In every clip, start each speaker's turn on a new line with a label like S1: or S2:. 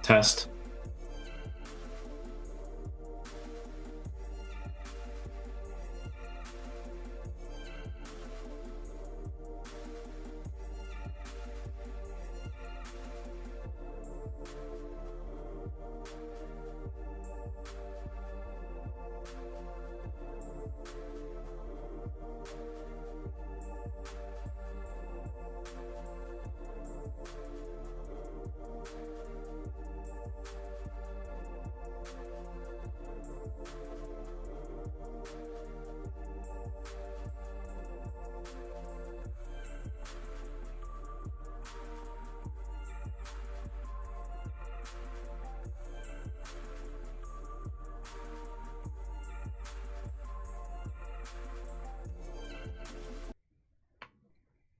S1: Test.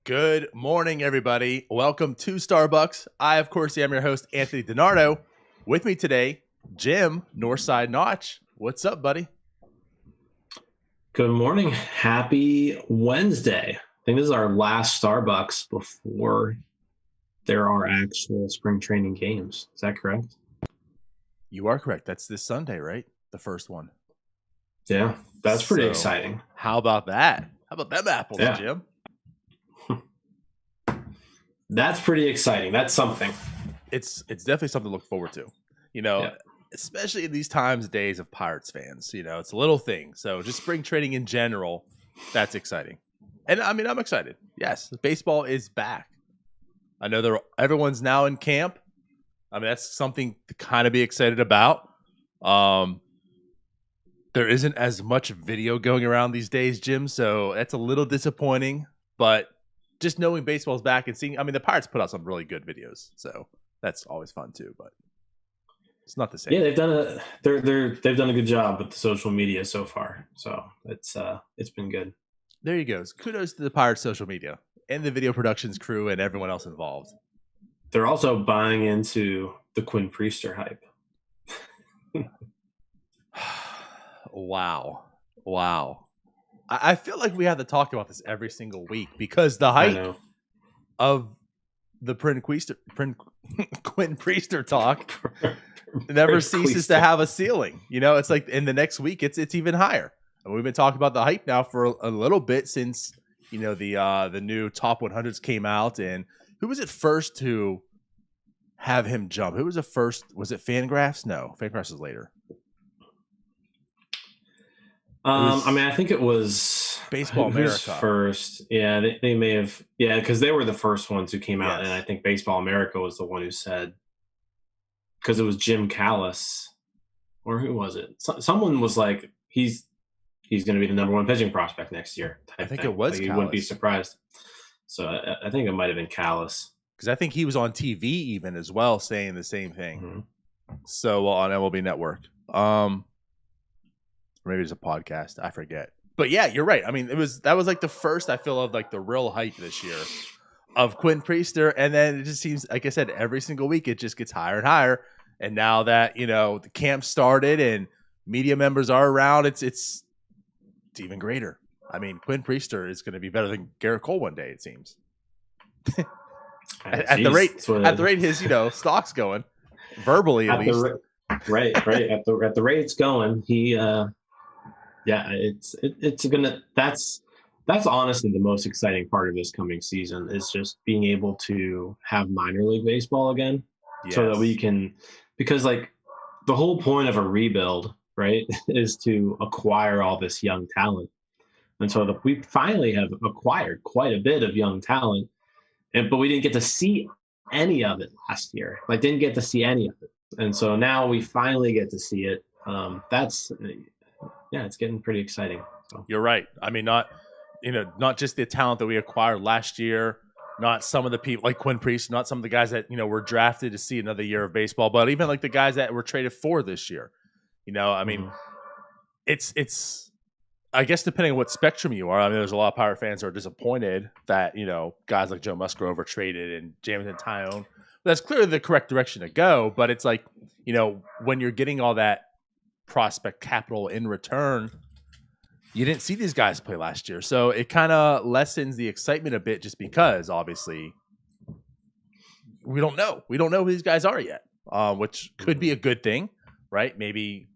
S2: Good morning, everybody. Welcome to Starbucks. I, of course, am your host, Anthony DiNardo. With me today, Jim, Northside Notch. What's up, buddy?
S1: Good morning. Happy Wednesday. I think this is our last Starbucks before there are actual spring training games. Is that correct?
S2: You are correct. That's this Sunday, right? The first one.
S1: Yeah, that's pretty exciting.
S2: How about that? How about them apples, Jim?
S1: That's pretty exciting. That's something.
S2: It's definitely something to look forward to. Especially in these times, days of Pirates fans. It's a little thing. So just spring training in general, that's exciting. And I mean, I'm excited. Yes, baseball is back. I know everyone's now in camp. I mean, that's something to kind of be excited about. There isn't as much video going around these days, Jim, so that's a little disappointing. But just knowing baseball's back and seeing, I mean, the Pirates put out some really good videos, so that's always fun too. But it's not the same.
S1: Yeah, they've done a good job with the social media so far. So it's been good.
S2: There you go. Kudos to the Pirates social media and the video productions crew and everyone else involved.
S1: They're also buying into the Quinn Priester hype.
S2: Wow. I feel like we have to talk about this every single week because the hype of the Quinn Priester talk never ceases to have a ceiling. It's like in the next week, it's even higher. And we've been talking about the hype now for a little bit since the new top 100s came out. And who was it first to have him jump? Who was the first? Was it Fangraphs? No, Fangraphs was later.
S1: I think it was
S2: Baseball America
S1: first. Yeah, they may have. Yeah, because they were the first ones who came out,
S2: Yes.
S1: and I think Baseball America was the one who said, because it was Jim Callis, or who was it? Someone was like, he's going to be the number one pitching prospect next year.
S2: I think it was.
S1: You wouldn't be surprised. So I think it might have been Callis,
S2: because I think he was on TV even as well saying the same thing.
S1: Mm-hmm.
S2: So on MLB Network. Maybe it's a podcast. I forget. But yeah, you're right. I mean, that was like the first, I feel, of like the real hype this year of Quinn Priester. And then it just seems, like I said, every single week it just gets higher and higher. And now that, the camp started and media members are around, it's even greater. I mean, Quinn Priester is going to be better than Garrett Cole one day, it seems. at the rate his, stock's going, verbally at least.
S1: Right. At the rate it's going, he it's gonna. That's honestly the most exciting part of this coming season is just being able to have minor league baseball again, so that we can, because like the whole point of a rebuild, right, is to acquire all this young talent, and so we finally have acquired quite a bit of young talent, but we didn't get to see any of it last year. Like, didn't get to see any of it, and so now we finally get to see it. It's getting pretty exciting. So.
S2: You're right. I mean, not just the talent that we acquired last year, not some of the people like Quinn Priester, not some of the guys that, were drafted to see another year of baseball, but even like the guys that were traded for this year. I mean, it's I guess depending on what spectrum you are. I mean, there's a lot of Pirate fans who are disappointed that, guys like Joe Musgrove were traded and Jamison Tyone. That's clearly the correct direction to go, but it's like, when you're getting all that prospect capital in return, you didn't see these guys play last year. So it kind of lessens the excitement a bit just because obviously we don't know. We don't know who these guys are yet. which could be a good thing, right? Maybe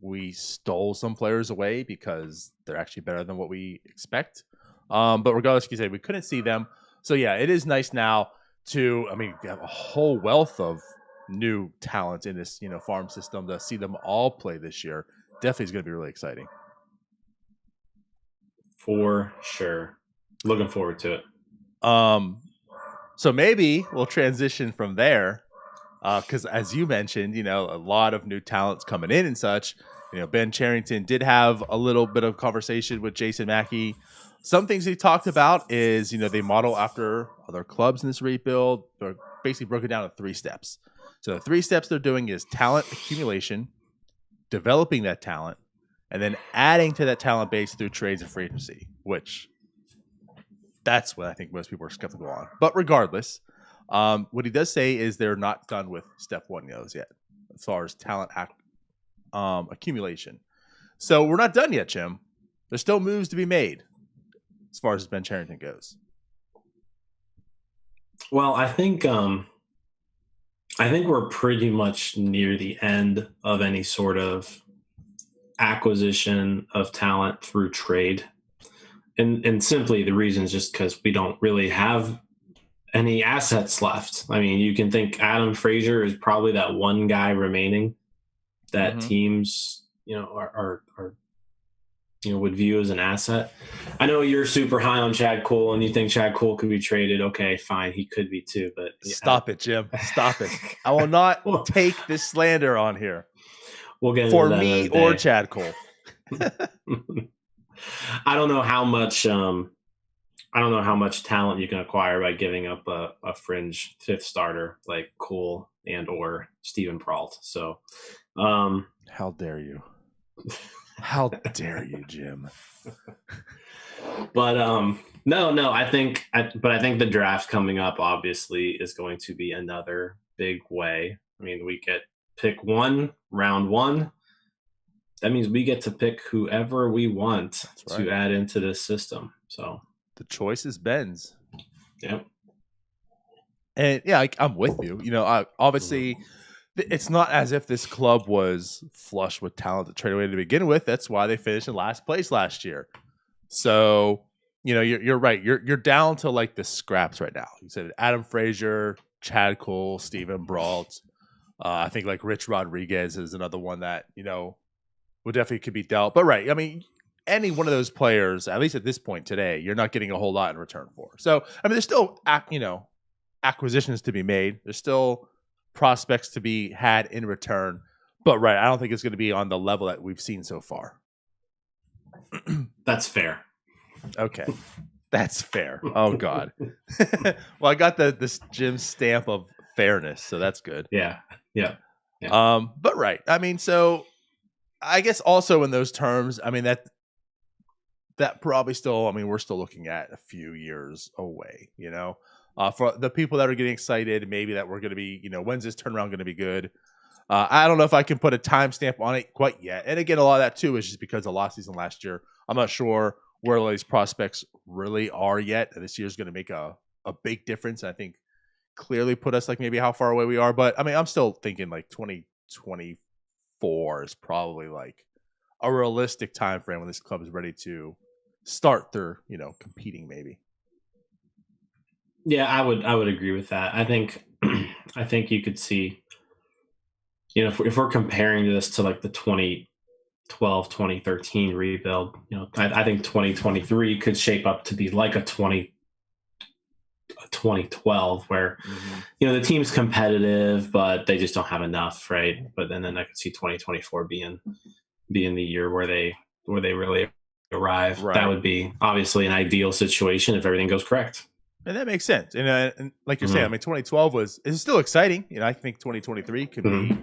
S2: we stole some players away because they're actually better than what we expect. But regardless, like you said, we couldn't see them. So yeah, it is nice now to, I mean, we have a whole wealth of new talent in this, farm system. To see them all play this year definitely is going to be really exciting.
S1: For sure. Looking forward to it.
S2: So maybe we'll transition from there. Because as you mentioned, a lot of new talents coming in and such. Ben Charrington did have a little bit of conversation with Jason Mackey. Some things he talked about is, they model after other clubs in this rebuild. They're basically broken down to 3 steps. So the 3 steps they're doing is talent accumulation, developing that talent, and then adding to that talent base through trades and free agency, which that's what I think most people are skeptical on. But regardless, what he does say is they're not done with step 1 goes yet, as far as talent accumulation. So we're not done yet, Jim. There's still moves to be made as far as Ben Charrington goes.
S1: Well, I think we're pretty much near the end of any sort of acquisition of talent through trade. And simply the reason is just because we don't really have any assets left. I mean, you can think Adam Frazier is probably that one guy remaining that teams, are would view as an asset. I know you're super high on Chad Cole and you think Chad Cole could be traded. Okay, fine. He could be too, but
S2: stop it, Jim. Stop it. I will not take this slander on here.
S1: We'll get
S2: for me or Chad Cole.
S1: I don't know how much talent you can acquire by giving up a fringe 5th starter like Cole and or Steven Prault. So,
S2: how dare you? How dare you, Jim?
S1: But no, I think the draft coming up obviously is going to be another big way. I mean, we get pick 1, round 1. That means we get to pick whoever we want to add into this system. So
S2: the choice is Ben's.
S1: Yep.
S2: And yeah, I'm with you. Obviously, it's not as if this club was flush with talent to trade away to begin with. That's why they finished in last place last year. So, you're right. You're down to like the scraps right now. You said Adam Frazier, Chad Cole, Steven Brault. I think like Rich Rodriguez is another one that, would definitely could be dealt. But right, I mean, any one of those players, at least at this point today, you're not getting a whole lot in return for. So, I mean, there's still, acquisitions to be made. There's still prospects to be had in return. But right, I don't think it's going to be on the level that we've seen so far.
S1: That's fair.
S2: Okay. That's fair. Oh, God. Well, I got this Jim stamp of fairness, so that's good.
S1: Yeah.
S2: But right. I mean, so I guess also in those terms, I mean, that probably still, I mean, we're still looking at a few years away, for the people that are getting excited, maybe that we're going to be, when's this turnaround going to be good? I don't know if I can put a timestamp on it quite yet. And again, a lot of that too is just because of last season last year. I'm not sure where these prospects really are yet. And this year's going to make a big difference. I think clearly put us like maybe how far away we are. But I mean, I'm still thinking like 2024 is probably like a realistic time frame when this club is ready to start their, competing maybe.
S1: Yeah, I would agree with that. I think you could see, if we're comparing this to like the 2012, 2013 rebuild, I think 2023 could shape up to be like a 2012 where, the team's competitive, but they just don't have enough. Right. But then I could see 2024 being the year where they really arrive. Right. That would be obviously an ideal situation if everything goes correct.
S2: And that makes sense. And like you're saying, I mean, 2012 is still exciting. I think 2023 could be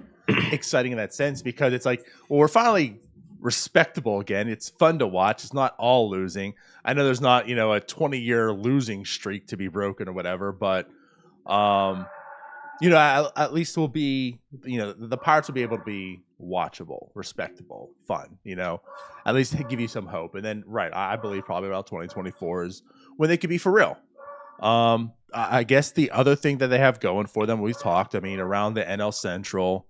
S2: exciting in that sense because it's like, well, we're finally respectable again. It's fun to watch. It's not all losing. I know there's not, a 20-year losing streak to be broken or whatever, but, at least we'll be, the Pirates will be able to be watchable, respectable, fun, at least give you some hope. And then, right, I believe probably about 2024 is when they could be for real. I guess the other thing that they have going for them, we've talked, I mean, around the NL Central,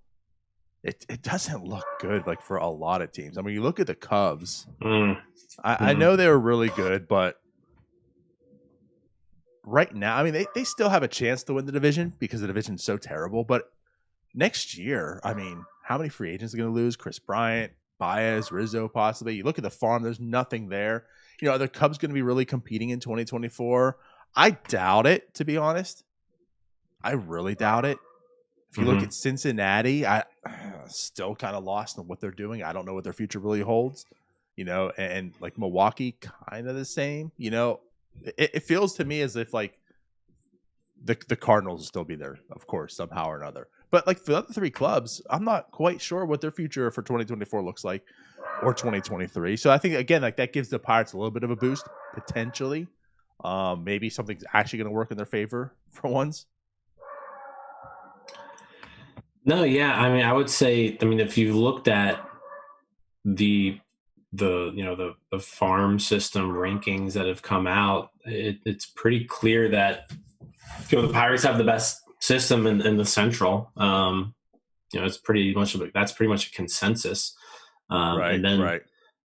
S2: it doesn't look good like for a lot of teams. I mean, you look at the Cubs. I know they were really good, but right now, I mean, they still have a chance to win the division because the division's so terrible. But next year, I mean, how many free agents are going to lose? Chris Bryant, Baez, Rizzo, possibly. You look at the farm, there's nothing there. You know, are the Cubs going to be really competing in 2024? I doubt it, to be honest. I really doubt it. If you look at Cincinnati, I still kind of lost on what they're doing. I don't know what their future really holds. You know, and like Milwaukee, kind of the same. You know, it feels to me as if like the Cardinals will still be there, of course, somehow or another. But like the other three clubs, I'm not quite sure what their future for 2024 looks like or 2023. So I think again, like that gives the Pirates a little bit of a boost potentially. Maybe something's actually going to work in their favor for once.
S1: No, yeah, I mean, I would say, I mean, if you looked at the the farm system rankings that have come out, it's pretty clear that the Pirates have the best system in the Central. It's pretty much that's pretty much a consensus.
S2: Right,
S1: and then
S2: right.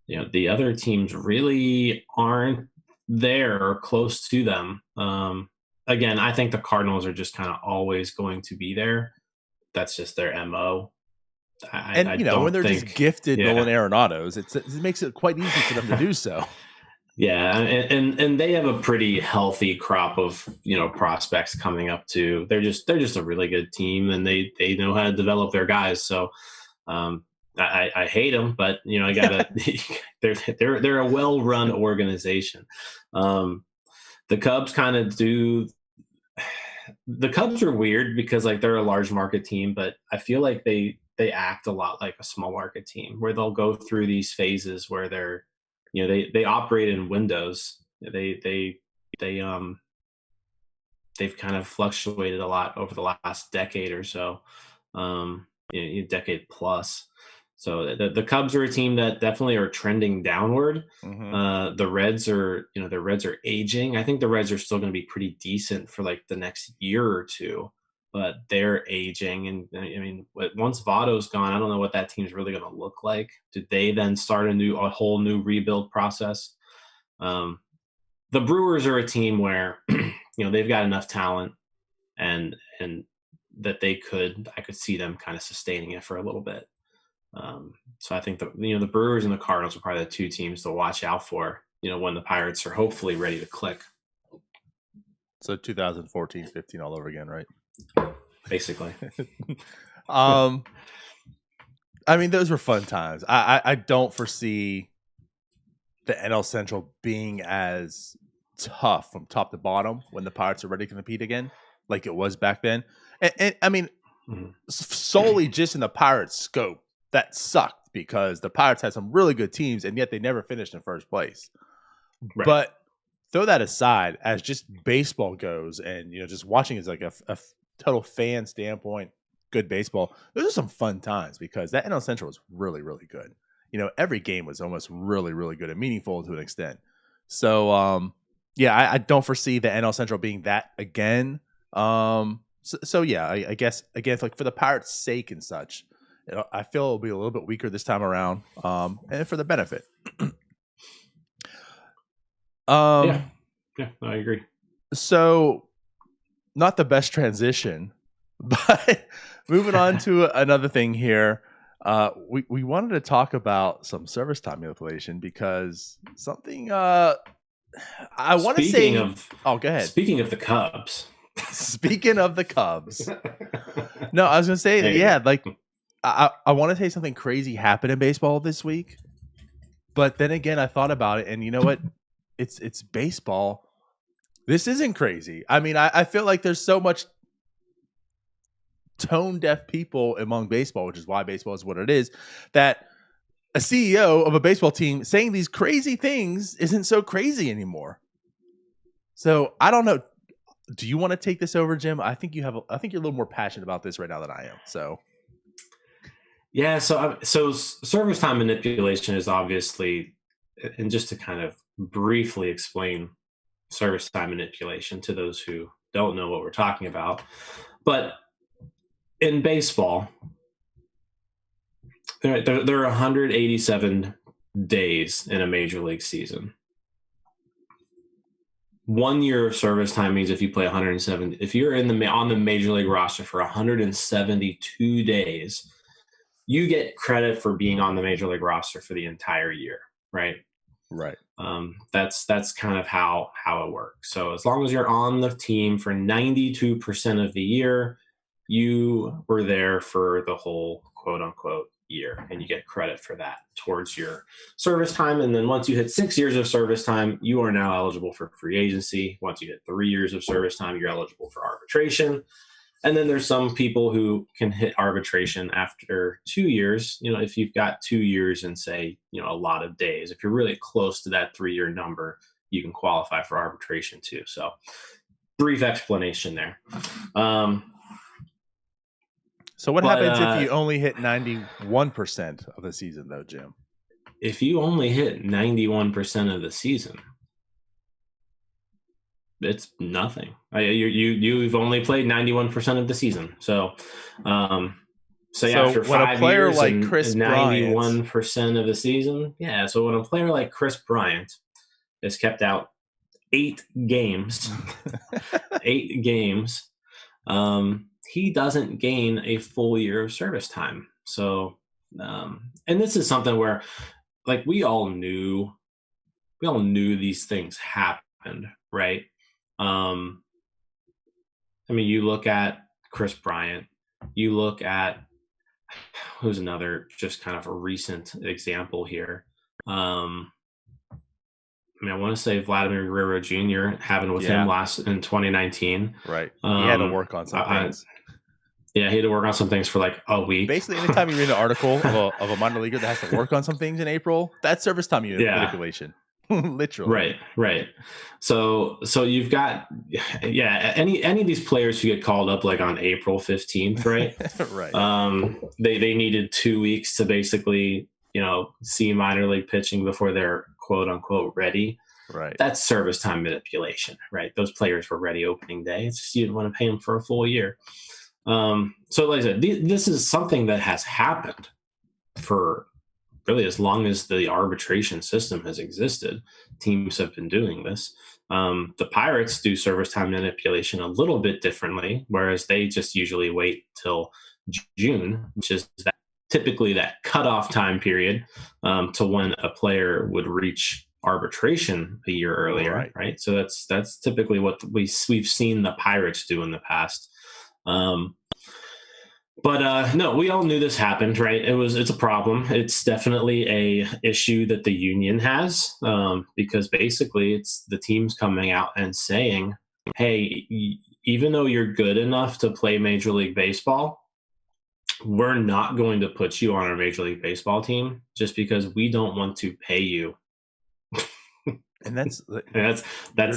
S1: The other teams really aren't there or close to them. Again, I think the Cardinals are just kind of always going to be there. That's just their MO.
S2: When they're just gifted Nolan Arenados, it makes it quite easy for them to do so.
S1: Yeah, and they have a pretty healthy crop of prospects coming up too. They're just a really good team, and they know how to develop their guys. So I hate them, but I gotta. they're a well run organization. The Cubs kind of do. The Cubs are weird because like they're a large market team, but I feel like they act a lot like a small market team where they'll go through these phases where they're they operate in windows. They've kind of fluctuated a lot over the last decade or so, decade plus. So the Cubs are a team that definitely are trending downward. The Reds are, the Reds are aging. I think the Reds are still going to be pretty decent for like the next year or two, but they're aging. And I mean, once Votto's gone, I don't know what that team's really going to look like. Did they then start a whole new rebuild process? The Brewers are a team where, they've got enough talent and that I could see them kind of sustaining it for a little bit. So I think the Brewers and the Cardinals are probably the two teams to watch out for, when the Pirates are hopefully ready to click.
S2: So 2014-15 all over again, right?
S1: Basically.
S2: I mean, those were fun times. I don't foresee the NL Central being as tough from top to bottom when the Pirates are ready to compete again, like it was back then. And I mean, solely just in the Pirates' scope, that sucked because the Pirates had some really good teams, and yet they never finished in first place. Right. But throw that aside, as just baseball goes, and just watching is like a total fan standpoint, good baseball. Those are some fun times because that NL Central was really, really good. Every game was almost really, really good and meaningful to an extent. So, I don't foresee the NL Central being that again. So yeah, I guess again, like for the Pirates' sake and such, I feel it'll be a little bit weaker this time around, and for the benefit.
S1: Yeah, I agree.
S2: So, not the best transition, but moving on to another thing here. We wanted to talk about some service time manipulation because something I want to say. Oh, go ahead.
S1: Speaking of the Cubs.
S2: Speaking of the Cubs. No, I was gonna say, yeah, like I want to say something crazy happened in baseball this week, but then again, I thought about it, and you know what? It's baseball. This isn't crazy. I mean, I feel like there's so much tone deaf people among baseball, which is why baseball is what it is, that a CEO of a baseball team saying these crazy things isn't so crazy anymore. So I don't know. Do you want to take this over, Jim? I think you're a little more passionate about this right now than I am. So.
S1: Yeah, so service time manipulation is obviously, and just to kind of briefly explain service time manipulation to those who don't know what we're talking about. But in baseball, there are 187 days in a major league season. 1 year of service time means if you play 170, if you're on the major league roster for 172 days, you get credit for being on the major league roster for the entire year, right?
S2: Right.
S1: That's kind of how it works. So as long as you're on the team for 92% of the year, you were there for the whole quote unquote year, and you get credit for that towards your service time. And then once you hit 6 years of service time, you are now eligible for free agency. Once you hit 3 years of service time, you're eligible for arbitration. And then there's some people who can hit arbitration after 2 years. If you've got 2 years and say, a lot of days, if you're really close to that 3-year number, you can qualify for arbitration too. So brief explanation there.
S2: So what happens if you only hit 91% of the season though, Jim?
S1: If you only hit 91% of the season, it's nothing. You've only played 91% of the season. So, after 5 years like and Chris 91% of the season, yeah. So when a player like Chris Bryant is kept out 8 games, he doesn't gain a full year of service time. So, and this is something where, like, we all knew these things happened, right? You look at Chris Bryant, you look at who's another just kind of a recent example here. I want to say Vladimir Guerrero Jr. happened with him in 2019.
S2: Right. He had to work on some things.
S1: Yeah, he had to work on some things for like a week.
S2: Basically, anytime you read an article of a minor leaguer that has to work on some things in April, that's service time manipulation. Literally.
S1: Right. So you've got any of these players who get called up like on April 15th, right?
S2: Right.
S1: They needed 2 weeks to basically, see minor league pitching before they're quote unquote ready.
S2: Right.
S1: That's service time manipulation, right? Those players were ready opening day. It's just you didn't want to pay them for a full year. So like I said, this is something that has happened for really as long as the arbitration system has existed. Teams have been doing this. The Pirates do service time manipulation a little bit differently, whereas they just usually wait till June, which is typically that cutoff time period to when a player would reach arbitration a year earlier, right? So that's typically what we've seen the Pirates do in the past. But no, we all knew this happened, right? It's a problem. It's definitely a issue that the union has, because basically it's the teams coming out and saying, hey, even though you're good enough to play Major League Baseball, we're not going to put you on our Major League Baseball team just because we don't want to pay you.
S2: And that's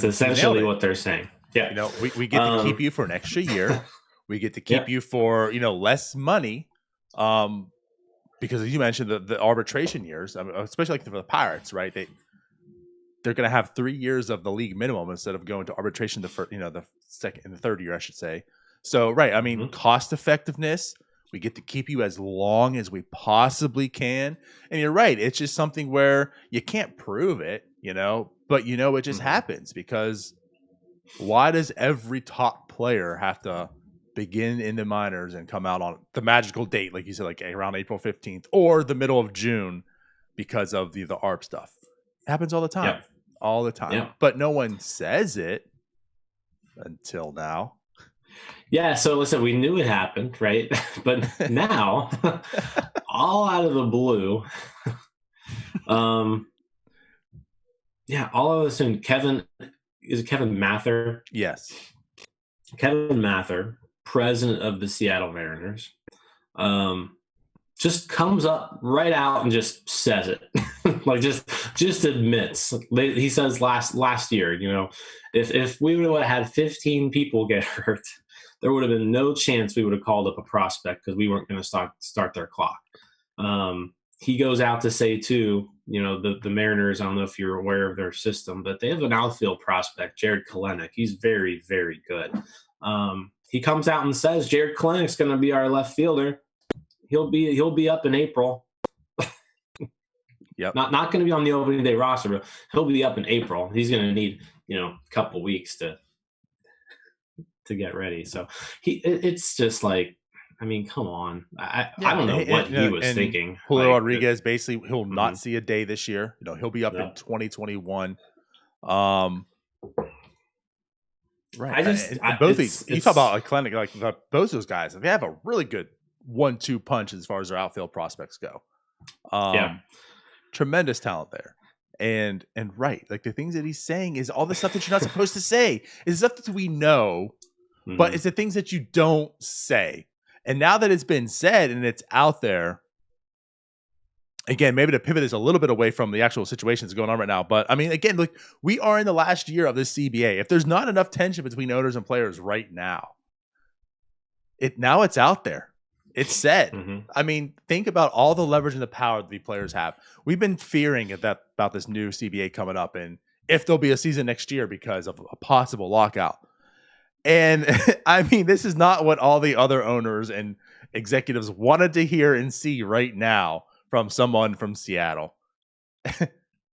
S1: essentially what they're saying. Yeah.
S2: We get to keep you for an extra year. We get to keep you for, less money, because as you mentioned, the arbitration years, especially like for the Pirates, right? They're going to have 3 years of the league minimum instead of going to arbitration the second and the third year, I should say. So, right. Cost effectiveness, we get to keep you as long as we possibly can. And you're right. It's just something where you can't prove it, but it just happens, because why does every top player have to begin in the minors and come out on the magical date, like you said, like around April 15th or the middle of June, because of the ARB stuff? It happens all the time, all the time. But no one says it until now.
S1: Yeah. So listen, we knew it happened, right? But now, all out of the blue, all of a sudden, Kevin Mather?
S2: Yes.
S1: Kevin Mather, president of the Seattle Mariners, just comes up right out and just says it. Like just admits. He says last year, if we would have had 15 people get hurt, there would have been no chance we would have called up a prospect because we weren't going to start their clock. he goes out to say too, the Mariners, I don't know if you're aware of their system, but they have an outfield prospect, Jared Kelenic. He's very, very good. He comes out and says Jared Kelenic's going to be our left fielder. He'll be up in April.
S2: Yep.
S1: Not going to be on the opening day roster, but he'll be up in April. He's going to need, a couple weeks to get ready. So it's just like, I mean, come on. I don't know what he was thinking.
S2: Julio Rodriguez, basically, he'll not see a day this year. He'll be up in 2021. Right. Both these, you talk about a clinic, like both those guys, they have a really good 1-2 punch as far as their outfield prospects go. Tremendous talent there. And right, like the things that he's saying is all the stuff that you're not supposed to say. Is stuff that we know, but it's the things that you don't say. And now that it's been said and it's out there, again, maybe to pivot this a little bit away from the actual situations going on right now. But I mean, again, look, we are in the last year of this CBA. If there's not enough tension between owners and players right now, now it's out there. It's said. I mean, think about all the leverage and the power that the players have. We've been fearing about this new CBA coming up and if there'll be a season next year because of a possible lockout. And I mean, this is not what all the other owners and executives wanted to hear and see right now from someone from Seattle.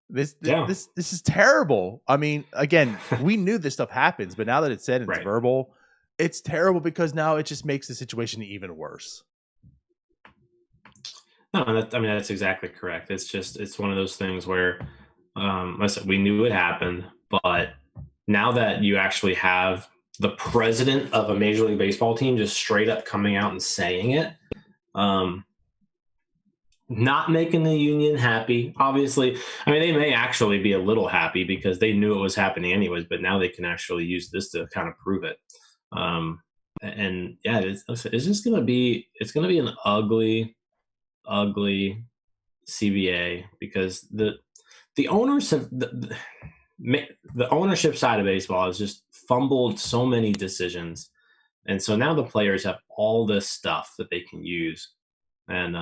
S2: This is terrible. I mean, again, we knew this stuff happens, but now that it's said and it's verbal, it's terrible because now it just makes the situation even worse.
S1: No, that's exactly correct. It's one of those things where, listen, we knew it happened, but now that you actually have the president of a Major League Baseball team just straight up coming out and saying it, not making the union happy. Obviously, I mean, they may actually be a little happy because they knew it was happening anyways, but now they can actually use this to kind of prove it. And yeah, it's just going to be an ugly CBA because the owners have the ownership side of baseball has just fumbled so many decisions. And so now the players have all this stuff that they can use. And,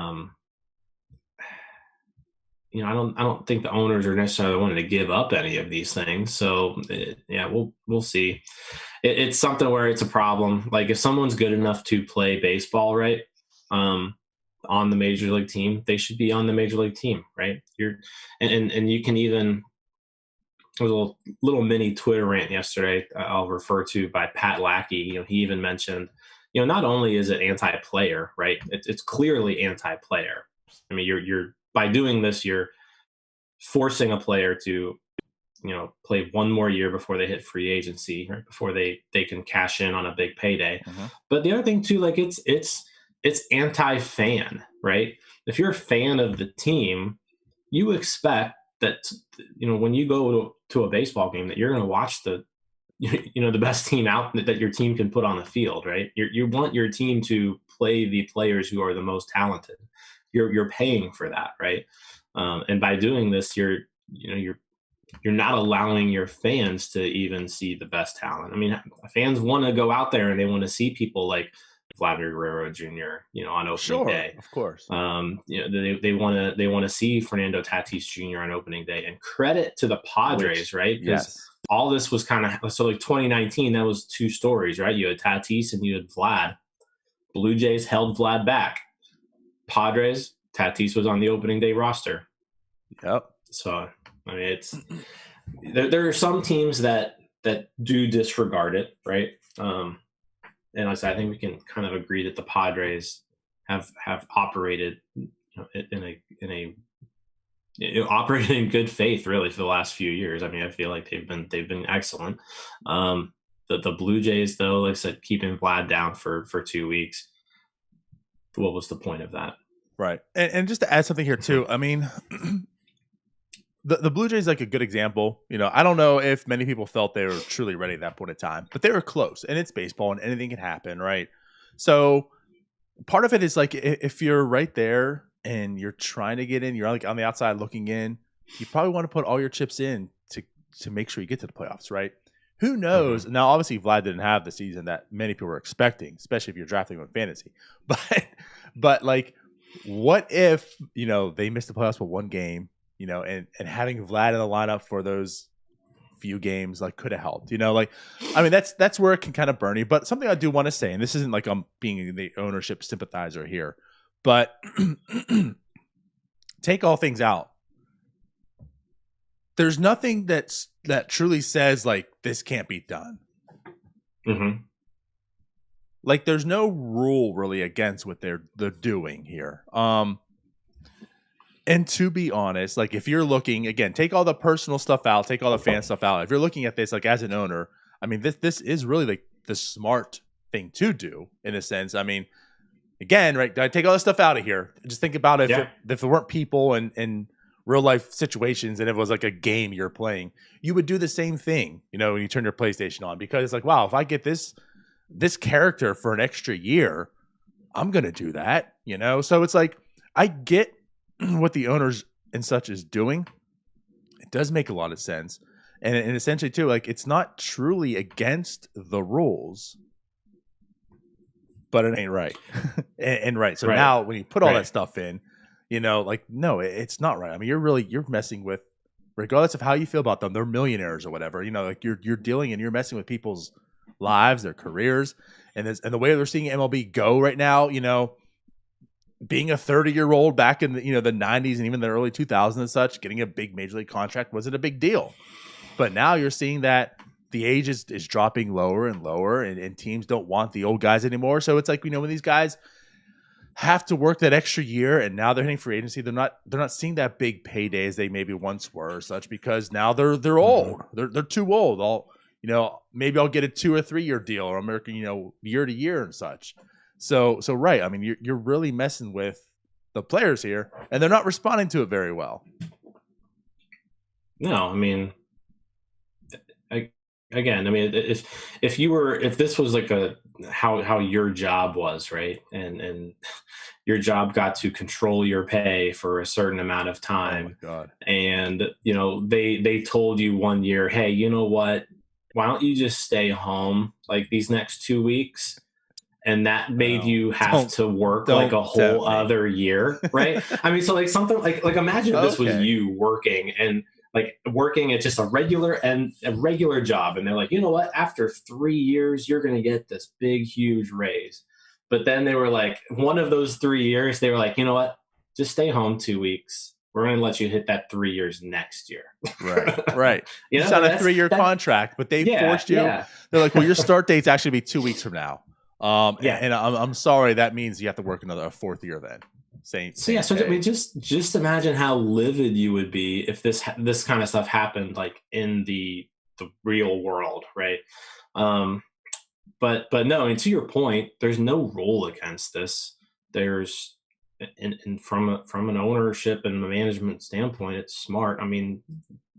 S1: I don't think the owners are necessarily wanting to give up any of these things. So we'll see. It's something where it's a problem. Like if someone's good enough to play baseball, right, on the major league team, they should be on the major league team, right? And you can even. There was a little mini Twitter rant yesterday I'll refer to by Pat Lackey. He even mentioned, not only is it anti-player, right? It's clearly anti-player. I mean, you're by doing this, you're forcing a player to, play one more year before they hit free agency, right? Before they can cash in on a big payday. But the other thing too, like it's anti-fan, right? If you're a fan of the team, you expect that, when you go to a baseball game, that you're going to watch the best team out that your team can put on the field, right? You want your team to play the players who are the most talented. You're paying for that, right? And by doing this, you're not allowing your fans to even see the best talent. I mean, fans want to go out there and they want to see people like Vladimir Guerrero Jr. On opening day,
S2: of course.
S1: They want to see Fernando Tatis Jr. on opening day, and credit to the Padres, right? Because all this was kind of so like 2019. That was two stories, right? You had Tatis and you had Vlad. Blue Jays held Vlad back. Padres, Tatis was on the opening day roster.
S2: Yep.
S1: So I mean, it's there are some teams that do disregard it, right? And I think we can kind of agree that the Padres have operated operated in good faith really for the last few years. I mean, I feel like they've been excellent. The Blue Jays, though, like I said, keeping Vlad down for 2 weeks. What was the point of that?
S2: Right. And just to add something here too, I mean, the Blue Jays like a good example. I don't know if many people felt they were truly ready at that point in time, but they were close, and it's baseball and anything can happen, right? So part of it is like if you're right there and you're trying to get in, you're like on the outside looking in, you probably want to put all your chips in to make sure you get to the playoffs, right? Who knows? Now, obviously, Vlad didn't have the season that many people were expecting, especially if you're drafting him in fantasy. But like what if, they missed the playoffs for one game, and having Vlad in the lineup for those few games like could have helped, that's where it can kind of burn you. But something I do want to say, and this isn't like I'm being the ownership sympathizer here, but take all things out. There's nothing that truly says like this can't be done.
S1: Mm-hmm.
S2: Like there's no rule really against what they're doing here. And to be honest, like if you're looking, again, take all the personal stuff out, take all the fan stuff out. If you're looking at this like as an owner, I mean, this is really like the smart thing to do in a sense. I mean, again, right? Take all this stuff out of here. Just think about if there weren't people and real life situations and it was like a game you're playing, you would do the same thing, when you turn your PlayStation on, because it's like, wow, if I get this character for an extra year, I'm going to do that, So it's like, I get what the owners and such is doing. It does make a lot of sense. And essentially too, like it's not truly against the rules, but it ain't right. and right. So now when you put all that stuff in, like, no, it's not right. I mean, you're messing with, regardless of how you feel about them, they're millionaires or whatever, like you're dealing and you're messing with people's lives, their careers, and the way they're seeing MLB go right now, being a 30-year-old back in the, the 90s and even the early 2000s and such, getting a big major league contract wasn't a big deal. But now you're seeing that the age is dropping lower and lower, and teams don't want the old guys anymore. So it's like, when these guys have to work that extra year and now they're hitting free agency, they're not seeing that big payday as they maybe once were or such, because now they're old. They're too old. Maybe I'll get a 2 or 3 year deal, or I'm working, year to year and such. So right. I mean, you're really messing with the players here, and they're not responding to it very well.
S1: No, I mean, if this was like how your job was, right, and your job got to control your pay for a certain amount of time,
S2: oh my God.
S1: And they told you one year, hey, you know what? Why don't you just stay home like these next 2 weeks? And that made you have to work like a whole other year, right? I mean, so like something like imagine this was you working at just a regular job, and they're like, you know what? After 3 years, you're going to get this big, huge raise. But then they were like, one of those 3 years, they were like, you know what? Just stay home 2 weeks. We're going to let you hit that 3 years next year.
S2: Right. You signed a 3-year contract, but they forced you. Yeah. They're like, well, your start date's actually be 2 weeks from now. And I'm sorry, that means you have to work a 4th year then.
S1: So I mean, just imagine how livid you would be if this kind of stuff happened like in the real world, right? But no, and to your point, there's no rule against this. There's and from an ownership and a management standpoint, it's smart. I mean,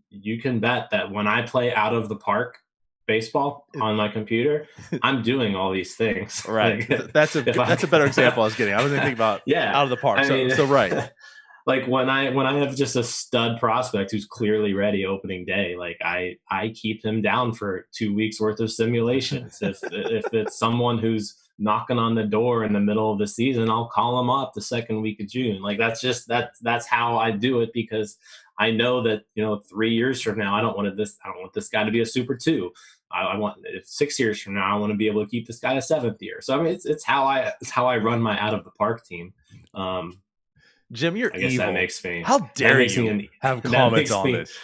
S1: you can bet that when I play out of the park baseball on my computer, I'm doing all these things.
S2: Right. Like, that's a better example I was getting. I was thinking about out of the park. So right.
S1: Like when I have just a stud prospect who's clearly ready opening day, like I keep him down for 2 weeks worth of simulations. If it's someone who's knocking on the door in the middle of the season, I'll call him up the second week of June. Like that's how I do it, because I know that 3 years from now I don't want this guy to be a Super 2. I want, if 6 years from now I want to be able to keep this guy a 7th year. So I mean it's how I run my out of the park team.
S2: Jim, you're evil.
S1: That makes me.
S2: How dare you have comments on this?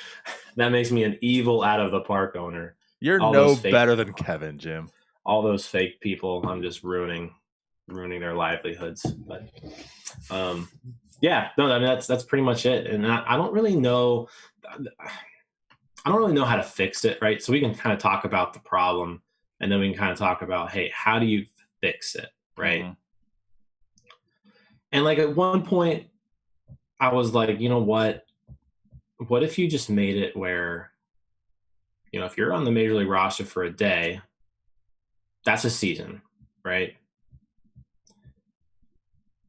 S1: That makes me an evil out of the park owner.
S2: You're no better than Kevin, Jim.
S1: All those fake people, I'm just ruining their livelihoods. But yeah, no, I mean that's pretty much it. And I don't really know. I don't really know how to fix it, right? So we can kind of talk about the problem, and then we can kind of talk about, hey, how do you fix it, right? Mm-hmm. And like at one point, I was like, you know what? What if you just made it where, if you're on the major league roster for a day, that's a season, right?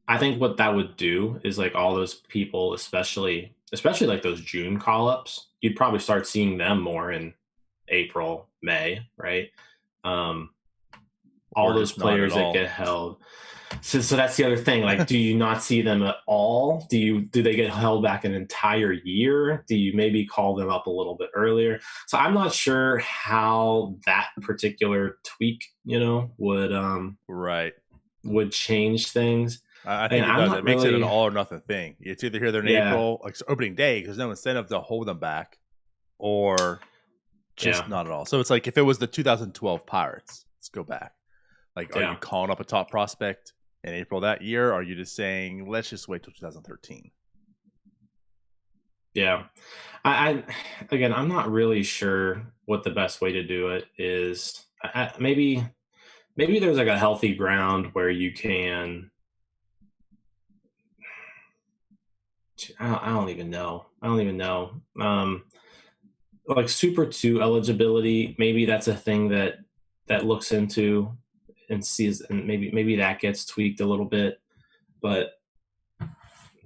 S1: I think what that would do is like all those people, especially like those June call-ups, you'd probably start seeing them more in April, May, right? all
S2: or
S1: those
S2: just not at
S1: players that
S2: all.
S1: get held. So that's the other thing. Like, do you not see them at all? Do they get held back an entire year? Do you maybe call them up a little bit earlier? So I'm not sure how that particular tweak,
S2: Right.
S1: would change things.
S2: I
S1: And
S2: think it
S1: I'm
S2: does.
S1: not
S2: It makes it an
S1: really,
S2: all or nothing thing. It's either here they're in
S1: yeah,
S2: April, like opening day, because no incentive to hold them back, or
S1: yeah,
S2: just not at all. So it's like if it was the 2012 Pirates, let's go back. Like, are you
S1: yeah,
S2: calling up a top prospect in April that year? Or are you just saying, let's just wait till 2013?
S1: yeah. I again, I'm not really sure what the best way to do it is. Maybe there's like a healthy ground where you can. I don't even know. I don't even know. Like Super Two eligibility, maybe that's a thing that looks into and sees, and maybe that gets tweaked a little bit. But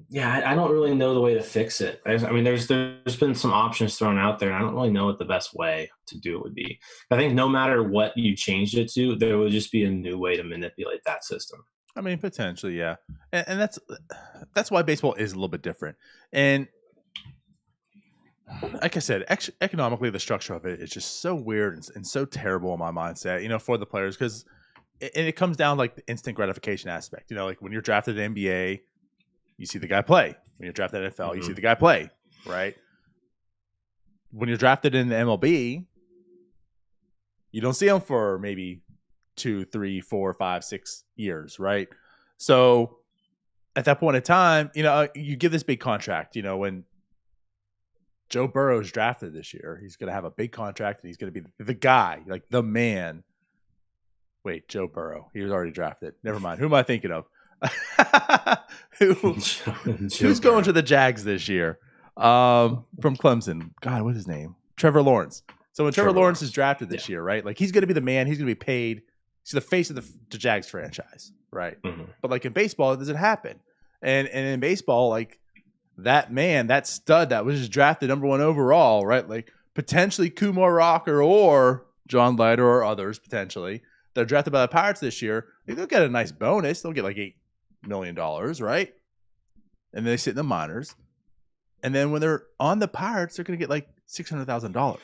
S1: yeah, I don't really know the way to fix it. I mean, there's been some options thrown out there, and I don't really know what the best way to do it would be. I think no matter what you changed it to, there would just be a new way to manipulate that system.
S2: I mean, potentially, yeah, and that's why baseball is a little bit different. And like I said, economically, the structure of it is just so weird and so terrible in my mindset. For the players, because it comes down like the instant gratification aspect. Like when you're drafted in NBA, you see the guy play. When you're drafted in NFL, you see the guy play, right? When you're drafted in the MLB, you don't see him for maybe 2, 3, 4, 5, 6 years, right? So at that point in time, you give this big contract. When Joe Burrow is drafted this year, he's going to have a big contract, and he's going to be the guy, like the man. Wait, Joe Burrow. He was already drafted. Never mind. Who am I thinking of? Who's going to the Jags this year? From Clemson. God, what's his name? Trevor Lawrence. So when Trevor Lawrence is drafted this year, right? Like he's going to be the man. He's going to be paid. He's the face of the Jags franchise, right?
S1: Mm-hmm.
S2: But like in baseball, it doesn't happen. And in baseball, like that man, that stud that was just drafted #1 overall, right? Like potentially Kumar Rocker or John Leiter or others potentially. They're drafted by the Pirates this year. They'll get a nice bonus. They'll get like $8 million, right? And they sit in the minors. And then when they're on the Pirates, they're going to get like $600,000.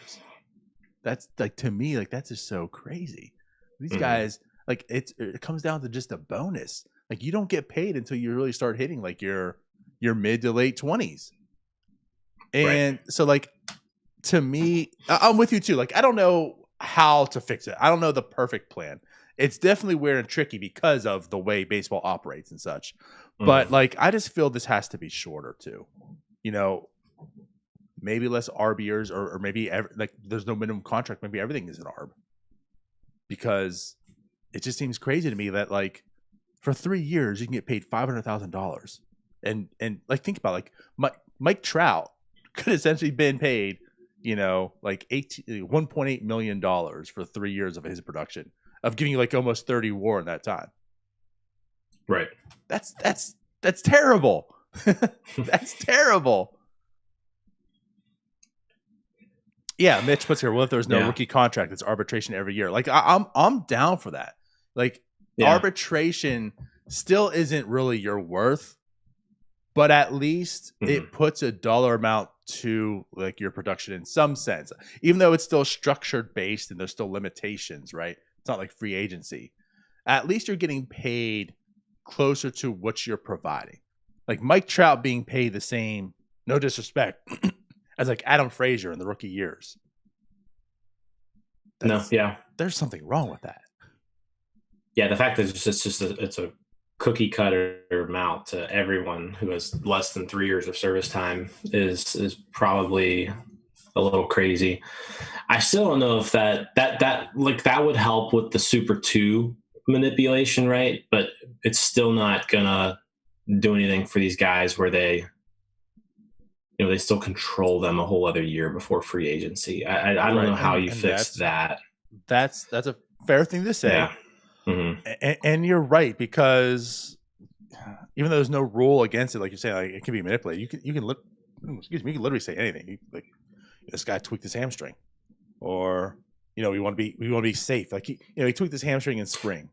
S2: That's like, to me, like that's just so crazy. These guys, like it comes down to just a bonus. Like you don't get paid until you really start hitting like your mid to late 20s. And so like, to me, I'm with you too. Like, I don't know how to fix it. I don't know the perfect plan. It's definitely weird and tricky because of the way baseball operates and such. But like, I just feel this has to be shorter too. Maybe less RBers or maybe like there's no minimum contract. Maybe everything is an ARB, because it just seems crazy to me that like for 3 years you can get paid $500,000, and like think about like Mike Trout could essentially been paid like $1.8 million for 3 years of his production, of giving you like almost 30 WAR in that time.
S1: Right.
S2: That's terrible. That's terrible. Yeah, Mitch puts here, what if there's no rookie contract? It's arbitration every year. Like I'm down for that. Like arbitration still isn't really your worth, but at least it puts a dollar amount to like your production in some sense, even though it's still structured based and there's still limitations, right? It's not like free agency. At least you're getting paid closer to what you're providing. Like Mike Trout being paid the same, no disrespect, as like Adam Frazier in the rookie years. There's something wrong with that.
S1: Yeah, the fact that it's a cookie cutter amount to everyone who has less than 3 years of service time is probably a little crazy. I still don't know if that would help with the Super 2 manipulation, right? But it's still not gonna do anything for these guys where they they still control them a whole other year before free agency. I don't know how you fix that.
S2: That's a fair thing to say.
S1: Yeah.
S2: And you're right, because even though there's no rule against it, like you're saying, like it can be manipulated. You can literally say anything. Like this guy tweaked his hamstring, or we want to be safe. Like he tweaked his hamstring in spring,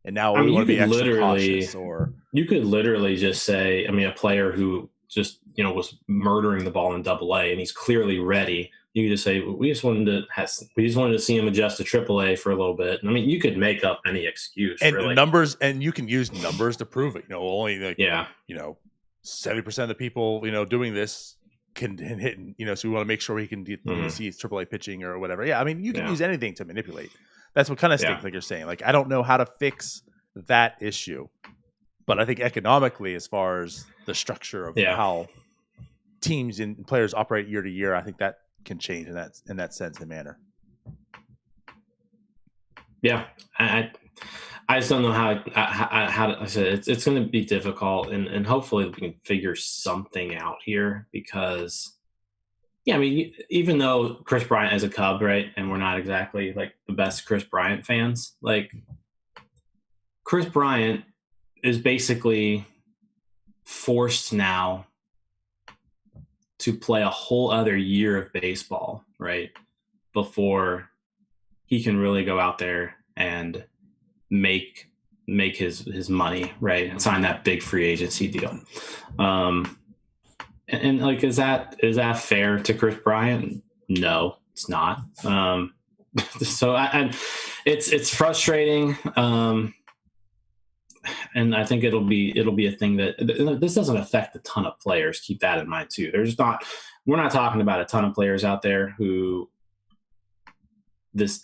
S2: and now
S1: I
S2: we
S1: mean,
S2: want to be extra cautious. Or
S1: you could literally just say, I mean, a player who just was murdering the ball in Double-A, and he's clearly ready. You could just say, we just wanted to see him adjust to Triple-A for a little bit. I mean, you could make up any excuse,
S2: and
S1: really.
S2: numbers, and you can use numbers to prove it. Only 70% of the people doing this can hit. So we want to make sure he can see Triple-A pitching or whatever. Yeah, I mean, you can use anything to manipulate. That's what kind of stinks, like you're saying. Like, I don't know how to fix that issue, but I think economically, as far as the structure of how teams and players operate year to year, I think that can change in that sense and manner.
S1: Yeah, I just don't know how to, I said it's going to be difficult, and hopefully we can figure something out here, because I mean, even though Chris Bryant is a Cub, right, and we're not exactly like the best Chris Bryant fans, like Chris Bryant is basically forced now to play a whole other year of baseball, right, before he can really go out there and make his money, right, and sign that big free agency deal. And like, is that fair to Chris Bryant? No, it's not. So it's frustrating. And I think it'll be a thing that this doesn't affect a ton of players. Keep that in mind too. We're not talking about a ton of players out there who this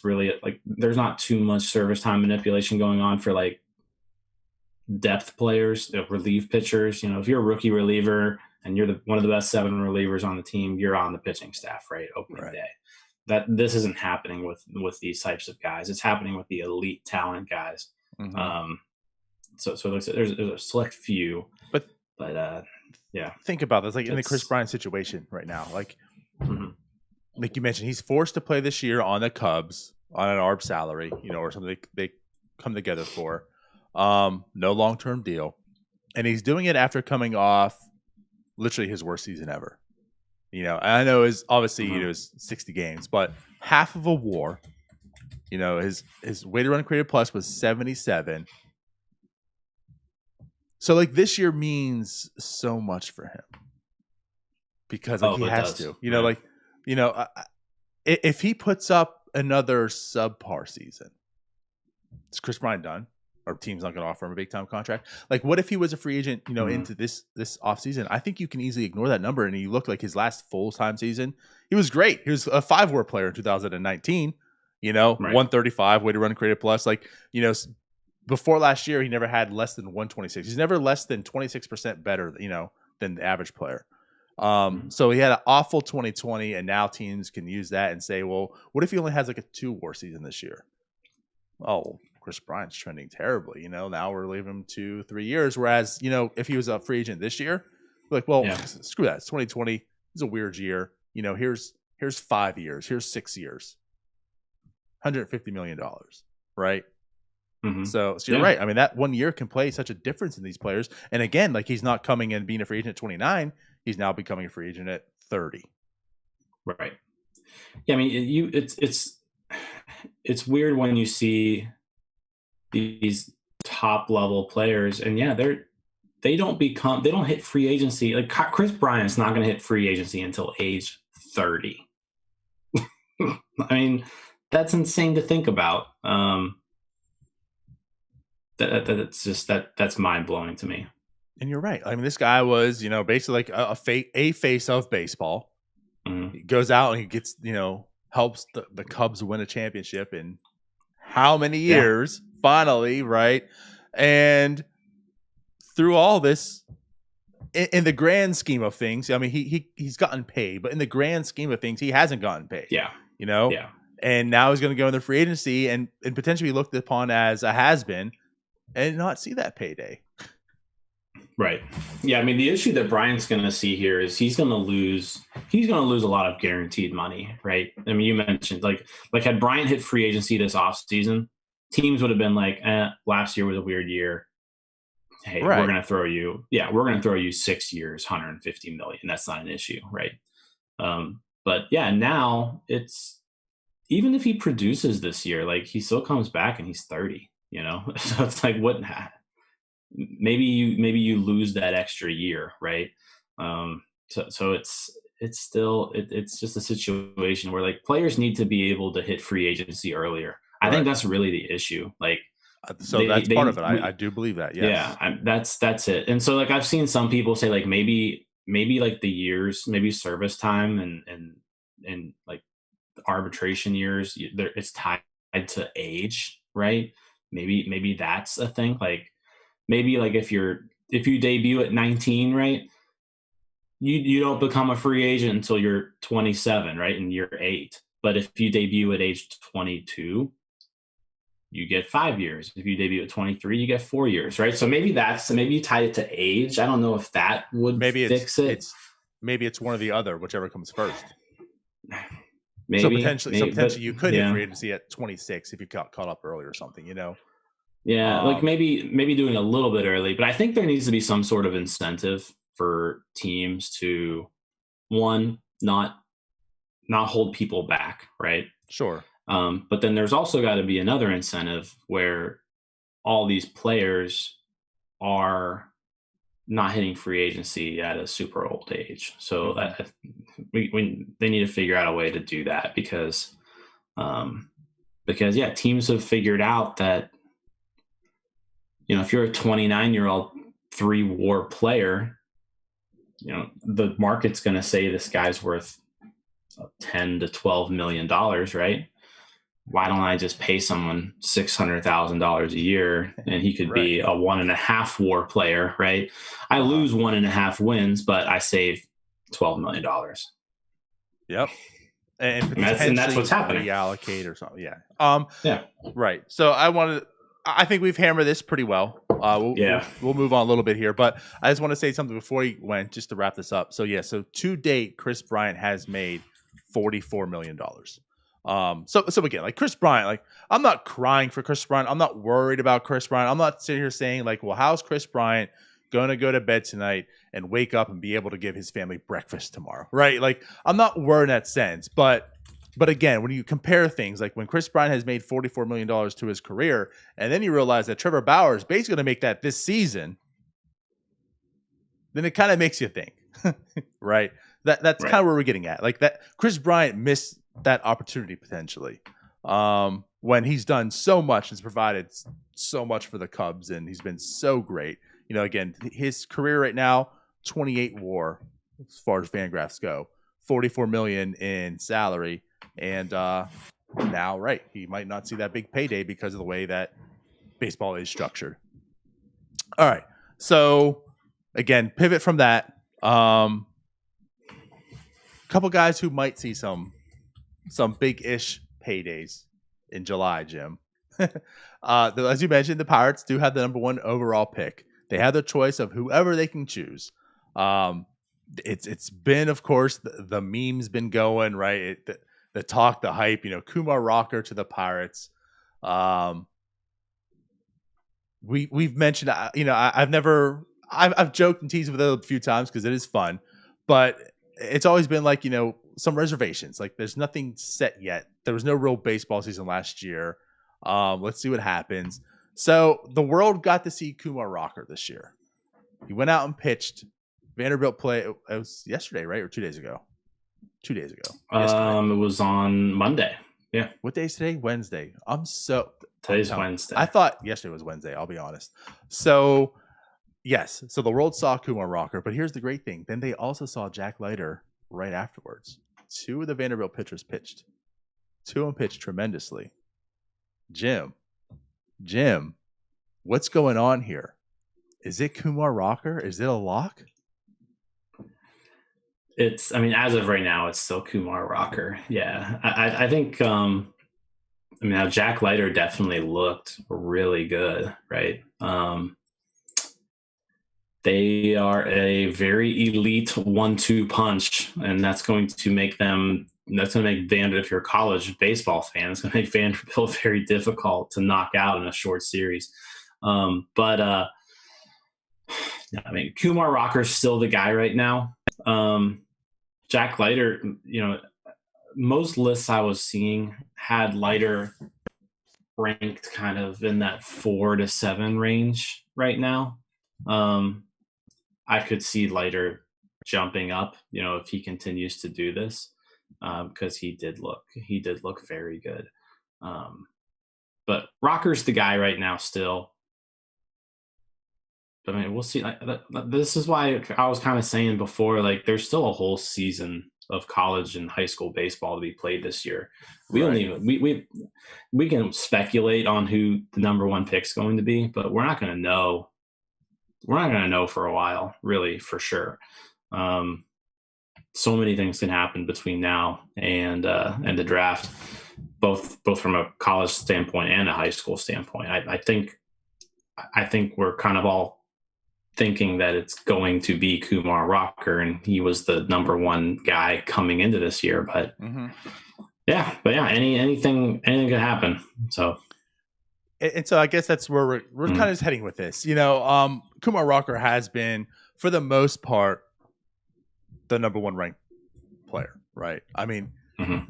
S1: really, like, there's not too much service time manipulation going on for like depth players, relief pitchers. If you're a rookie reliever and you're one of the best 7 relievers on the team, you're on the pitching staff, right? Opening day. That this isn't happening with these types of guys. It's happening with the elite talent guys. Mm-hmm. So there's a select few, but yeah.
S2: Think about this, like in the Chris Bryant situation right now, like like you mentioned, he's forced to play this year on the Cubs on an ARB salary, or something they come together for. No long-term deal, and he's doing it after coming off literally his worst season ever. I know is obviously it was 60 games, but half of a WAR. His weighted run created plus was 77. So like this year means so much for him because he has to. If he puts up another subpar season, is Chris Bryant done? Our team's not going to offer him a big time contract. Like, what if he was a free agent, into this offseason? I think you can easily ignore that number. And you look like his last full time season, he was great. He was a 5-WAR player in 2019. 135 weighted run created plus. Like, before last year, he never had less than 126. He's never less than 26% better, than the average player. So he had an awful 2020, and now teams can use that and say, well, what if he only has like a 2-WAR season this year? Oh, Chris Bryant's trending terribly. Now we're leaving him 2-3 years. Whereas, if he was a free agent this year, like, well, screw that. It's 2020. It's a weird year. Here's 5 years. Here's 6 years. $150 million, right? Mm-hmm. So you're right. I mean, that 1 year can play such a difference in these players. And again, like, he's not coming in being a free agent at 29. He's now becoming a free agent at 30.
S1: Right. Yeah. I mean, it's weird when you see these top level players, and they don't hit free agency. Like, Chris Bryant's not going to hit free agency until age 30. I mean, that's insane to think about. That's mind blowing to me.
S2: And you're right. I mean, this guy was, basically like a face of baseball. Mm-hmm. He goes out and he gets, helps the Cubs win a championship in how many years? Finally, right? And through all this, in the grand scheme of things, I mean, he's gotten paid, but in the grand scheme of things, he hasn't gotten paid.
S1: Yeah.
S2: Yeah. And now he's going to go in the free agency and potentially be looked upon as a has-been and not see that payday.
S1: Right. Yeah. I mean, the issue that Bryant's going to see here is he's going to lose a lot of guaranteed money, right? I mean, you mentioned like had Bryant hit free agency this offseason, teams would have been like, last year was a weird year. Hey, we're going to throw you 6 years, $150 million. That's not an issue. Right. But yeah, now even if he produces this year, like he still comes back and he's 30, So it's like maybe you lose that extra year, right? So it's just a situation where like players need to be able to hit free agency earlier. I think that's really the issue. Like
S2: so that's part of it. I do believe that. Yes.
S1: Yeah, that's it. And so like I've seen some people say like maybe like the years, maybe service time and like arbitration years, it's tied to age, right? Maybe that's a thing. Like maybe like if you debut at 19, right? You don't become a free agent until you're 27, right? In year 8. But if you debut at age 22, you get 5 years. If you debut at 23, you get 4 years, right? So maybe you tie it to age. I don't know if that would fix it.
S2: Maybe it's one or the other, whichever comes first.
S1: Maybe.
S2: So potentially you could hit free agency at 26 if you got caught up early or something,
S1: Yeah, like maybe doing a little bit early, but I think there needs to be some sort of incentive for teams to, one, not hold people back, right?
S2: Sure.
S1: But then there's also got to be another incentive where all these players are not hitting free agency at a super old age. So they need to figure out a way to do that because teams have figured out that, if you're a 29-year-old 3-WAR player, the market's going to say this guy's worth $10 to $12 million, right? Why don't I just pay someone $600,000 a year and he could be a 1.5 WAR player, right? I lose 1.5 wins, but I save $12 million.
S2: Yep. And that's what's happening. Reallocate or something. Yeah. Right. So I think we've hammered this pretty well. We'll move on a little bit here, but I just want to say something before we went, just to wrap this up. So so to date, Chris Bryant has made $44 million. So again, like Chris Bryant, like I'm not crying for Chris Bryant. I'm not worried about Chris Bryant. I'm not sitting here saying like, well, how's Chris Bryant going to go to bed tonight and wake up and be able to give his family breakfast tomorrow, right? Like I'm not worried in that sense, but again, when you compare things, like when Chris Bryant has made $44 million to his career, and then you realize that Trevor Bauer is basically going to make that this season, then it kind of makes you think, right? That's kind of where we're getting at. Like that Chris Bryant missed that opportunity potentially when he's done so much, has provided so much for the Cubs, and he's been so great. Again, his career right now, 28 WAR as far as Fangraphs go, 44 million in salary, and now, he might not see that big payday because of the way that baseball is structured. All right, so again, pivot from that. Couple guys who might see some big-ish paydays in July, Jim. As you mentioned, the Pirates do have the number 1 overall pick. They have the choice of whoever they can choose. It's been, of course, the meme's been going, right? The talk, the hype, Kumar Rocker to the Pirates. We've mentioned, I've joked and teased with it a few times because it is fun, but it's always been like, some reservations. Like there's nothing set yet. There was no real baseball season last year. Let's see what happens. So the world got to see Kumar Rocker this year. He went out and pitched. Vanderbilt play. It was yesterday, right? Or 2 days ago? 2 days ago.
S1: It was on Monday. Yeah.
S2: What day is today? Wednesday.
S1: Today's Wednesday.
S2: I thought yesterday was Wednesday. I'll be honest. So yes. So the world saw Kumar Rocker, but here's the great thing. Then they also saw Jack Leiter right afterwards. 2 of the Vanderbilt pitchers pitched. 2 of them pitched tremendously. Jim, what's going on here? Is it Kumar Rocker? Is it a lock?
S1: As of right now, it's still Kumar Rocker. Yeah. I think, now Jack Leiter definitely looked really good, right? They are a very elite 1-2 punch, and that's going to make Vanderbilt, if you're a college baseball fan, it's going to make Vanderbilt very difficult to knock out in a short series. Kumar Rocker's still the guy right now. Jack Leiter, most lists I was seeing had Leiter ranked kind of in that 4 to 7 range right now. I could see Leiter jumping up, if he continues to do this, because he did look very good. But Rocker's the guy right now still. But I mean, we'll see. This is why I was kind of saying before, like, there's still a whole season of college and high school baseball to be played this year. We don't even we can speculate on who the number one pick's going to be, but we're not going to know. We're not going to know for a while, really, for sure. So many things can happen between now and the draft, both from a college standpoint and a high school standpoint. I think we're kind of all thinking that it's going to be Kumar Rocker, and he was the number one guy coming into this year. But anything could happen. So.
S2: And so I guess that's where we're kind of just heading with this. Kumar Rocker has been, for the most part, the number one ranked player, right? I mean,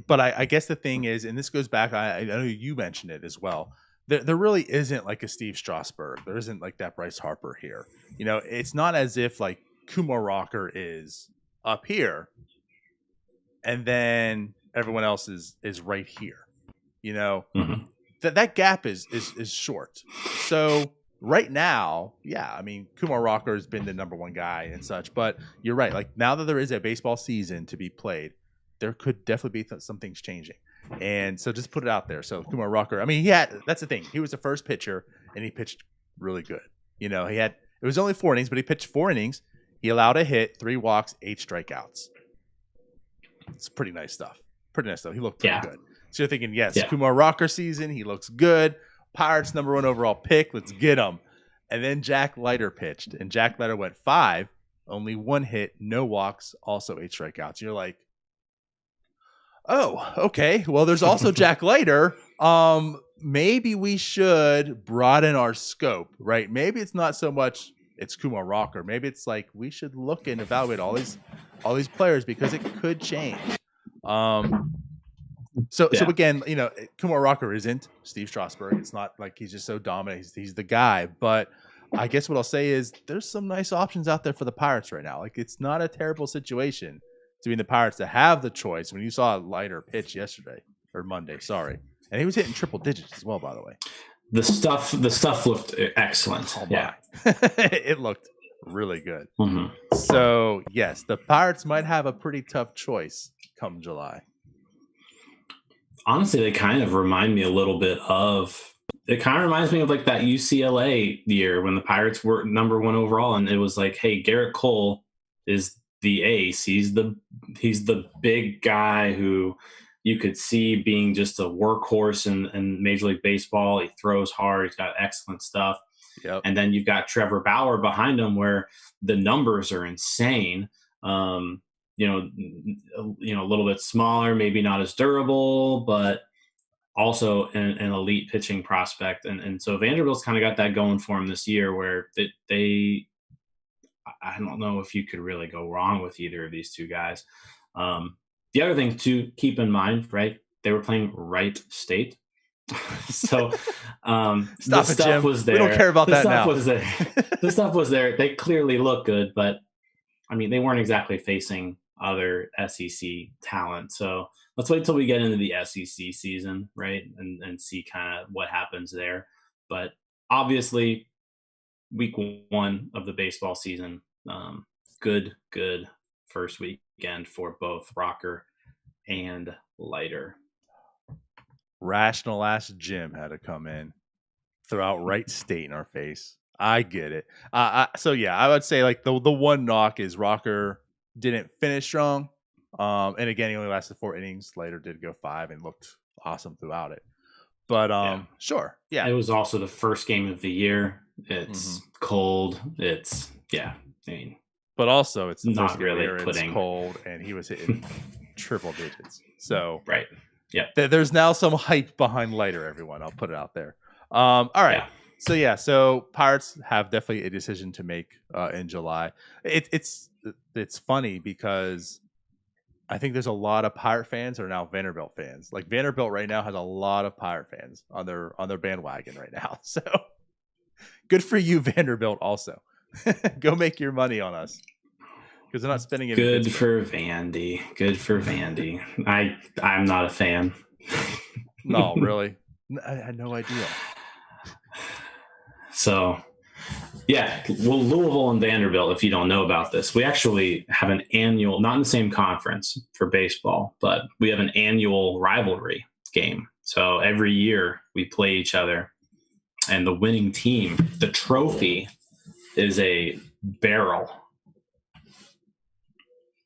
S2: but I guess the thing is, and this goes back, I know you mentioned it as well, there really isn't like a Steve Strasburg. There isn't like that Bryce Harper here. It's not as if like Kumar Rocker is up here and then everyone else is right here. That gap is short. So right now, I mean, Kumar Rocker has been the number one guy and such, but you're right. Like, now that there is a baseball season to be played, there could definitely be some things changing. And so just put it out there. So Kumar Rocker, I mean, that's the thing. He was the first pitcher and he pitched really good. It was only 4 innings, but he pitched 4 innings. He allowed a hit, 3 walks, 8 strikeouts. It's pretty nice stuff. He looked pretty good. So you're thinking, Kumar Rocker season, he looks good. Pirates number 1 overall pick, let's get him. And then Jack Leiter pitched, and Jack Leiter went 5, only 1 hit, no walks, also 8 strikeouts. You're like, oh, okay. Well, there's also Jack Leiter. Maybe we should broaden our scope, right? Maybe it's not so much it's Kumar Rocker. Maybe it's like we should look and evaluate all these players because it could change. So again, Kumar Rocker isn't Steve Strasburg. It's not like he's just so dominant. He's the guy. But I guess what I'll say is there's some nice options out there for the Pirates right now. Like, it's not a terrible situation to be in the Pirates to have the choice. When you saw a Leiter pitch Monday, and he was hitting triple digits as well, by the way.
S1: The stuff looked excellent.
S2: Oh my. It looked really good. So yes, the Pirates might have a pretty tough choice come July.
S1: Honestly, they kind of remind me a little bit of. It kind of reminds me of like that UCLA year when the Pirates were number 1 overall, and it was like, hey, Garrett Cole is the ace. He's the big guy who you could see being just a workhorse in Major League Baseball. He throws hard. He's got excellent stuff.
S2: Yep.
S1: And then you've got Trevor Bauer behind him, where the numbers are insane. A little bit smaller, maybe not as durable, but also an elite pitching prospect. And so Vanderbilt's kind of got that going for him this year, where I don't know if you could really go wrong with either of these two guys. The other thing to keep in mind, right? They were playing Wright State. So
S2: Stop it, Jim.
S1: Was there.
S2: We don't care about that now.
S1: The stuff was there. They clearly look good, but I mean, they weren't exactly facing other SEC talent. So let's wait till we get into the SEC season, right? And see kind of what happens there. But obviously, week 1 of the baseball season, good first weekend for both Rocker and Leiter.
S2: Rational ass Jim had to come in, throw out Wright State in our face. I get it. I would say like the one knock is Rocker didn't finish strong. And again, he only lasted 4 innings. Leiter did go 5 and looked awesome throughout it. But sure. Yeah.
S1: It was also the first game of the year. It's cold.
S2: But also it's the
S1: not
S2: first game
S1: really
S2: of the year. It's cold, and he was hitting triple digits. So
S1: right. Yeah.
S2: There's now some hype behind Leiter, everyone. I'll put it out there. All right. Yeah. So Pirates have definitely a decision to make in July. It's funny because I think there's a lot of Pirate fans who are now Vanderbilt fans. Like Vanderbilt right now has a lot of Pirate fans on their bandwagon right now. So good for you, Vanderbilt. Also, go make your money on us because they're not spending it.
S1: Good for Vandy. Good for Vandy. I'm not a fan.
S2: No, really, I had no idea.
S1: So, yeah, well, Louisville and Vanderbilt, if you don't know about this, we actually have an annual, not in the same conference for baseball, but we have an annual rivalry game. So every year we play each other, and the winning team, the trophy, is a barrel,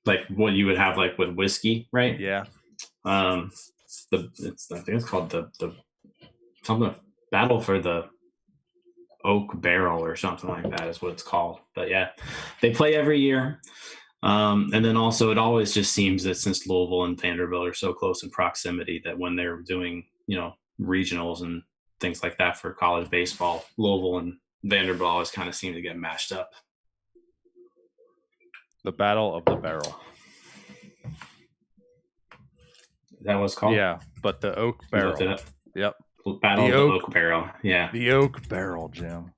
S1: like what you would have like with whiskey, right?
S2: Yeah.
S1: I think it's called the something Battle for the Oak Barrel or something like that is what it's called. But yeah, they play every year. And then also it always just seems that since Louisville and Vanderbilt are so close in proximity that when they're doing, regionals and things like that for college baseball, Louisville and Vanderbilt always kind of seem to get mashed up.
S2: The Battle of the Barrel.
S1: Is that what it's called?
S2: Yeah, but the Oak Barrel. Yep.
S1: Battle of the Oak Barrel. Yeah.
S2: The Oak Barrel, Jim.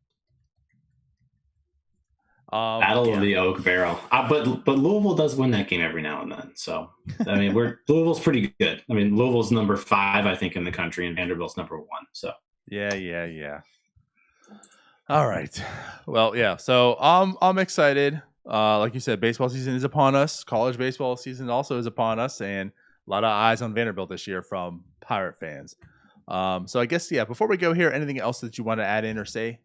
S1: Battle of the Oak Barrel. But Louisville does win that game every now and then. So, I mean, Louisville's pretty good. I mean, Louisville's number 5, I think, in the country, and Vanderbilt's number 1. So.
S2: Yeah. All right. Well, yeah. So I'm excited. Like you said, baseball season is upon us. College baseball season also is upon us, and a lot of eyes on Vanderbilt this year from Pirate fans. So I guess, yeah, before we go here, anything else that you want to add in or say?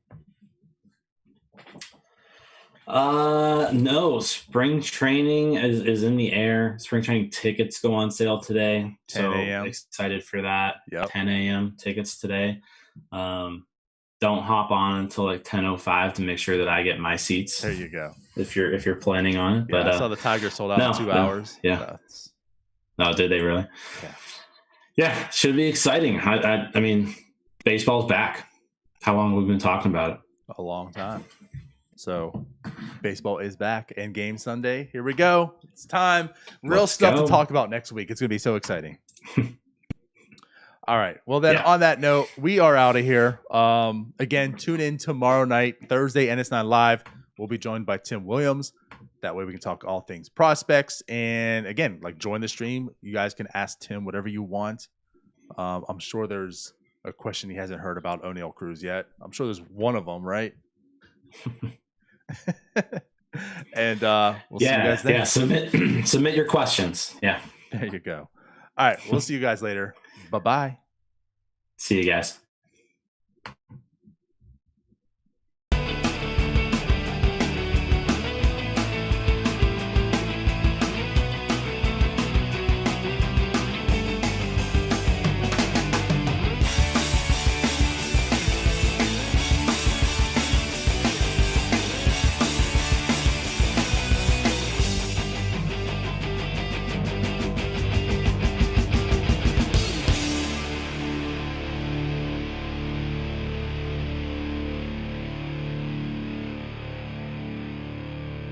S1: No, spring training is in the air. Spring training tickets go on sale today.
S2: 10
S1: so
S2: a.m.
S1: excited for that.
S2: Yep.
S1: 10 a.m. tickets today. Don't hop on until like 10:05 to make sure that I get my seats.
S2: There you go.
S1: If you're planning on it.
S2: Yeah,
S1: but
S2: I saw the Tigers sold out in 2 hours.
S1: Yeah. No, did they really?
S2: Yeah.
S1: Yeah, should be exciting. I mean, baseball's back. How long have we been talking about it?
S2: A long time. So, baseball is back, and game Sunday. Here we go. It's time. Real stuff to talk about next week. It's going to be so exciting. All right. Well, then on that note, we are out of here. Again, tune in tomorrow night, Thursday, NS9 Live. We'll be joined by Tim Williams. That way we can talk all things prospects. And again, like join the stream. You guys can ask Tim whatever you want. I'm sure there's a question he hasn't heard about O'Neal Cruz yet. I'm sure there's one of them, right? And we'll see you guys then.
S1: Yeah, submit your questions. Yeah.
S2: There you go. All right. We'll see you guys later. Bye-bye.
S1: See you guys.